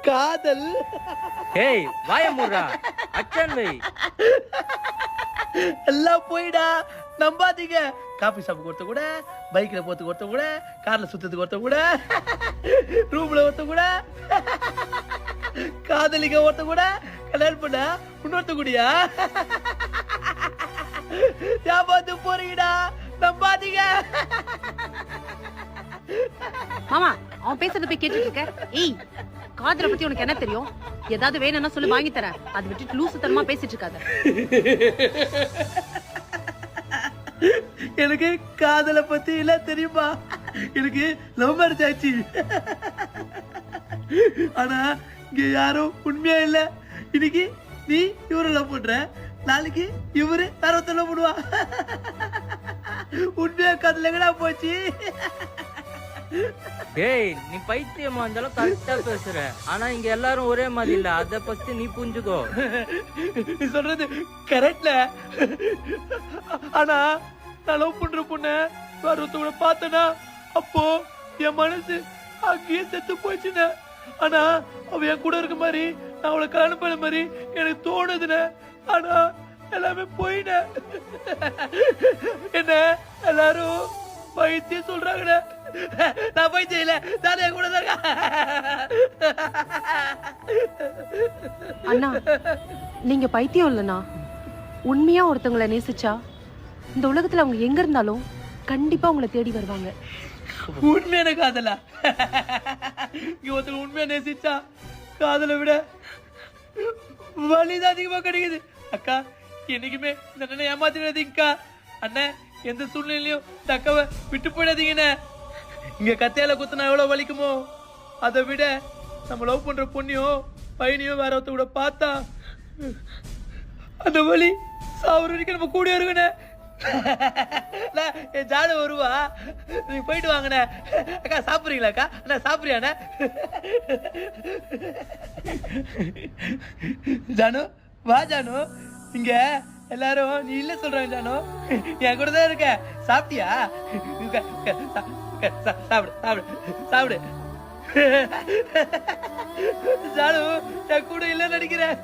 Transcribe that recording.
காதல். ஏய் வாய மூடுடா, அச்சன் வை. எல்லாம் போயிடா, நம்பாதீங்க. காபி ஷாப்புக்கு ஒருத்த கூட, பைக்ல போறதுக்கு ஒருத்த கூட, கார்ல சுத்தத்துக்கு ஒருத்த கூட, ரூம்ல ஒருத்த கூட, காதலிக்க ஒருத்த கூட, கல்யாணம் பண்ண இன்னொருத்த கூடயா ஏமாந்து போறீங்கடா, நம்பாதீங்க. மாமா அவன் பேசுறத போய் கேட்டுட்டு இருக்க. ஏய் காதலை பத்தி உனக்கு என்ன தெரியும்? ஏதாவது வேணும்னா சொல்லி வாங்கி தரேன். அது விட்டுட்டு லூசுத்தனமா பேசிட்டு இருக்காத. எனக்கு காதலை பத்தி இல்ல தெரியுமா? எனக்கு லவ் மேரேஜ் ஆச்சு. ஆனா இங்க யாரும் உண்மையா இல்ல. இன்னைக்கு நீ இவரை லவ் பண்ற, நாளைக்கு இவரு வேற ஒருத்தர் லவ் பண்ணுவா. உண்மையா காதல் எங்கடா போச்சு? டேய் நீ பைத்தியமா இருந்தாலும் கரெக்டா பேசுற. ஆனா இங்க எல்லாரும் ஒரே மாதிரி இல்ல, அத பத்தி நீ புரிஞ்சுக்கோ. நீ சொல்றது கரெக்ட்ல. ஆனா நான் லவ் பண்ற பொண்ண வேற ஒருத்தவங்கள பார்த்தனா, அப்போ என் மனசு அங்கேயே செத்து போச்சுன. ஆனா அவ என் கூட இருக்க மாதிரி, நான் அவளை கல்யாணம் பண்ண மாதிரி எனக்கு தோணுதுன. ஆனா எல்லாமே போயின. என்ன எல்லாரும் பைத்தியம் சொல்றாங்கண்ணே. நான் பைத்தியம் இல்ல, நானே கூட தான். அண்ணா நீங்க பைத்தியம் இல்லண்ணா. உண்மையா ஒருத்தவங்களை நேசிச்சா இந்த உலகத்துல அவங்க எங்க இருந்தாலும் கண்டிப்பா உங்களை தேடி வருவாங்க. உண்மையான காதலா? இங்க ஒருத்தர் உண்மையா நேசிச்சா காதலை விட வலிதான் அதிகமா கிடைக்குது. அக்கா என்னைக்குமே இந்த அண்ணனை ஏமாத்திடாதீங்கக்கா. அண்ணன் எந்த சூழ்நிலையும் இந்த அக்காவை விட்டு போயிடாதீங்கண்ணே. இங்க கத்தையால குத்துனா எவ்வளவு வலிக்குமோ, அதை விட நம்ம லவ் பண்ற பொண்ணையும் பையனையும் வேற ஒருத்த கூட பார்த்தா அந்த வலி சாவர வரைக்கும் நம்ம கூட இருக்குண்ணே. என் ஜாட வருவா, நீங்க போயிட்டு வாங்கண்ணே. அக்கா சாப்பிடுறீங்களா? அக்கா அண்ணா சாப்பிடுறியாண்ணே? ஜானு வா ஜானு. இங்க எல்லாரும் நீ இல்ல சொல்றாங்க ஜானு. என் கூட தான் இருக்க. சாப்பிட்டியா? சாப்பிடு சாப்பிடு சாப்பிடு. ஜானு என் கூட இல்ல நினைக்கிறேன்.